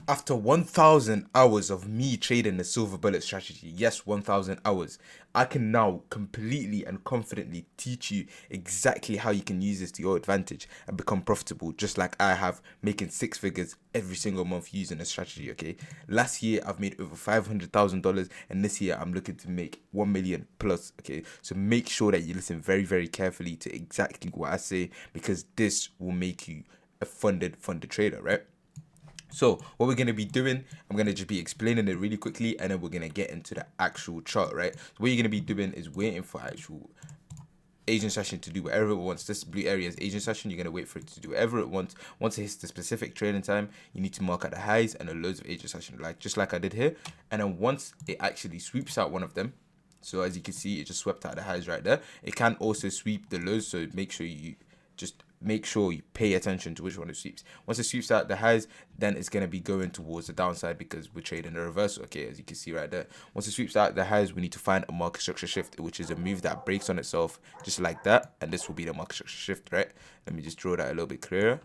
After 1,000 hours of me trading the silver bullet strategy, yes, 1,000 hours, I can now completely and confidently teach you exactly how you can use this to your advantage and become profitable, just like I have, making six figures every single month using a strategy. Okay, last year I've made over $500,000, and this year I'm looking to make 1 million plus. Okay, so make sure that you listen very, very carefully to exactly what I say, because this will make you a funded trader, right? So what we're going to be doing, I'm going to just be explaining it really quickly, and then we're going to get into the actual chart, right? So what you're going to be doing is waiting for actual agent session to do whatever it wants. This blue area is agent session. You're going to wait for it to do whatever it wants. Once it hits the specific trading time, you need to mark out the highs and the lows of agent session, just like I did here. And then once it actually sweeps out one of them, so as you can see, it just swept out the highs right there. It can also sweep the lows, so make sure you pay attention to which one it sweeps. Once it sweeps out the highs, then it's going to be going towards the downside because we're trading the reversal, okay, as you can see right there. Once it sweeps out the highs, we need to find a market structure shift, which is a move that breaks on itself just like that, and this will be the market structure shift, right? Let me just draw that a little bit clearer.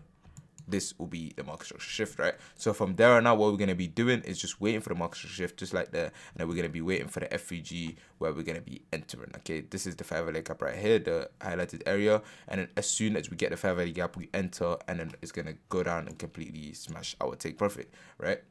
This will be the market structure shift, right? So from there on out, what we're going to be doing is just waiting for the market structure shift, just like that, and then we're going to be waiting for the FVG where we're going to be entering. Okay, this is the fair value gap right here, the highlighted area, and then as soon as we get the fair value gap, we enter, and then it's going to go down and completely smash our take profit, right?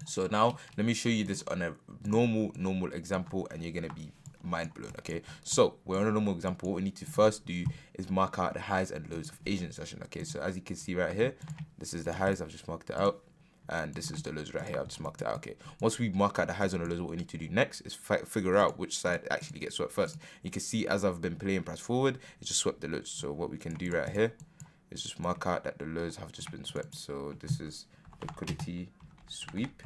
So now let me show you this on a normal example, and you're going to be mind blown. Okay, so we're on a normal example. What we need to first do is mark out the highs and lows of agent session. Okay, so as you can see right here, this is the highs, I've just marked it out, and this is the lows right here, I've just marked it out. Okay, once we mark out the highs and the lows, what we need to do next is figure out which side actually gets swept first. You can see as I've been playing price forward, it just swept the lows. So what we can do right here is just mark out that the lows have just been swept. So this is liquidity sweep.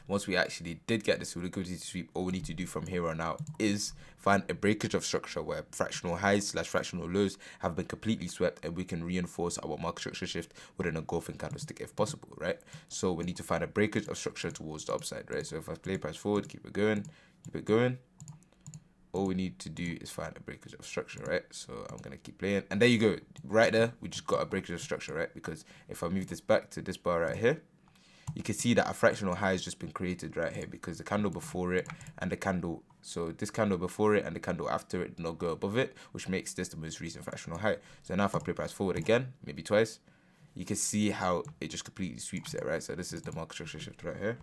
Once we actually did get this liquidity sweep, all we need to do from here on out is find a breakage of structure where fractional highs / fractional lows have been completely swept, and we can reinforce our market structure shift within a golfing candlestick if possible, right? So we need to find a breakage of structure towards the upside, right? So if I play price forward, keep it going. All we need to do is find a breakage of structure, right? So I'm gonna keep playing, and there you go, right there, we just got a breakage of structure, right? Because if I move this back to this bar right here, you can see that a fractional high has just been created right here, because the candle before it and the candle, so this candle before it and the candle after it did not go above it, which makes this the most recent fractional high. So now if I play price forward again, maybe twice, you can see how it just completely sweeps it, right? So this is the market structure shift right here.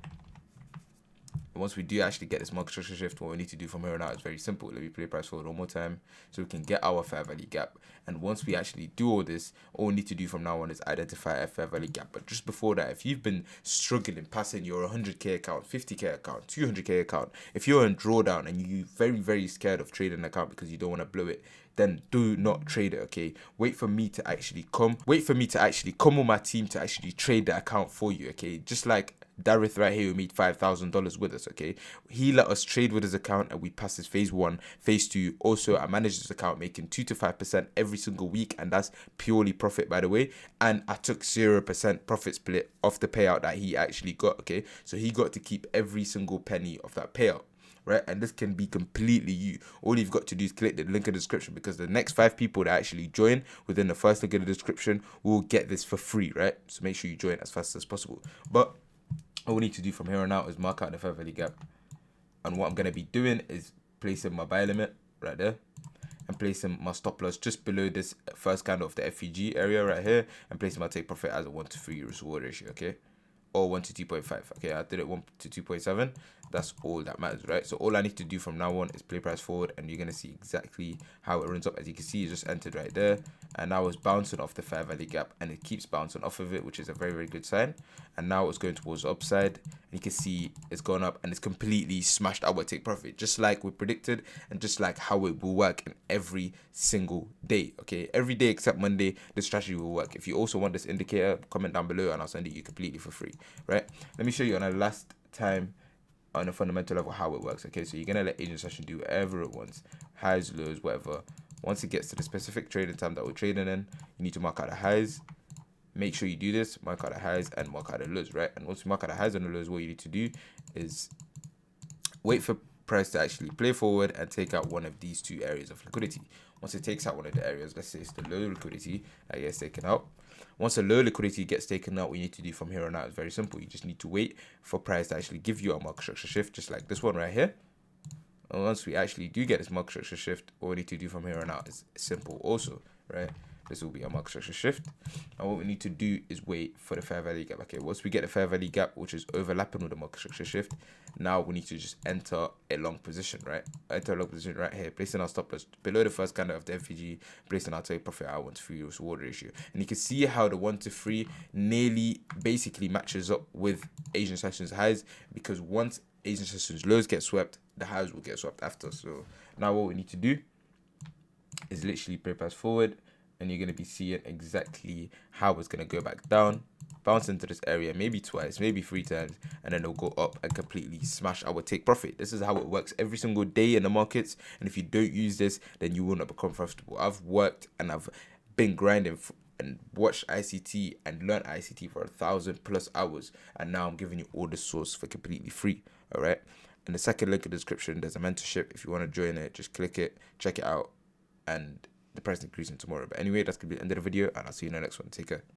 And once we do actually get this market structure shift, what we need to do from here on out is very simple. Let me play price forward one more time so we can get our fair value gap. And once we actually do all this, all we need to do from now on is identify a fair value gap. But just before that, if you've been struggling passing your 100k account, 50k account, 200k account, if you're in drawdown and you're very scared of trading an account because you don't want to blow it, then do not trade it, okay? Wait for me to actually come with my team to actually trade the account for you, okay? Just like Dareth right here, who made $5,000 with us, okay? He let us trade with his account, and we passed his phase 1. Phase 2, also I managed this account making 2 to 5% every single week, and that's purely profit, by the way. And I took 0% profit split off the payout that he actually got, okay? So he got to keep every single penny of that payout, right? And this can be completely you. All you've got to do is click the link in the description, because the next 5 people that actually join within the first link in the description will get this for free, right? So make sure you join as fast as possible. But all we need to do from here on out is mark out the fair value gap. And what I'm going to be doing is placing my buy limit right there, and placing my stop loss just below this first candle of the FVG area right here, and placing my take profit as a 1 to 3 risk reward ratio, okay? Or 1 to 2.5. Okay, I did it 1 to 2.7. That's all that matters, right? So all I need to do from now on is play price forward, and you're going to see exactly how it runs up. As you can see, it just entered right there, and now it's bouncing off the fair value gap, and it keeps bouncing off of it, which is a very good sign. And now it's going towards the upside, and you can see it's gone up, and it's completely smashed our take profit, just like we predicted, and just like how it will work in every single day, okay? Every day except Monday, the strategy will work. If you also want this indicator, comment down below, and I'll send it you completely for free, right? Let me show you on a last time on a fundamental level how it works, okay? So you're gonna let agent session do whatever it wants, highs, lows, whatever. Once it gets to the specific trading time that we're trading in, you need to mark out the highs. Make sure you do this, mark out the highs and mark out the lows, right? And once you mark out the highs and the lows, what you need to do is wait for price to actually play forward and take out one of these two areas of liquidity. Once it takes out one of the areas, let's say it's the low liquidity that gets taken out. Once a low liquidity gets taken out, what you need to do from here on out is very simple. You just need to wait for price to actually give you a market structure shift, just like this one right here. And once we actually do get this market structure shift, all we need to do from here on out is simple also, right? This will be a market structure shift. And what we need to do is wait for the fair value gap. Okay, once we get the fair value gap, which is overlapping with the market structure shift, now we need to just enter a long position, right? Enter a long position right here, placing our stop loss below the first candle of the FVG, placing our take profit at 1 to 3 risk reward ratio. And you can see how the 1 to 3 nearly basically matches up with Asian sessions highs, because once Asian sessions lows get swept, the highs will get swept after. So now what we need to do is literally play price forward, and you're going to be seeing exactly how it's going to go back down, bounce into this area maybe twice, maybe 3 times, and then it'll go up and completely smash our take profit. This is how it works every single day in the markets, and if you don't use this, then you will not become profitable. I've worked and I've been grinding and watched ICT and learned ICT for 1,000+ hours, and now I'm giving you all the source for completely free. All right, in the second link in the description, there's a mentorship. If you want to join it, just click it, check it out, and the price increasing tomorrow. But anyway, that's gonna be the end of the video, and I'll see you in the next one. Take care.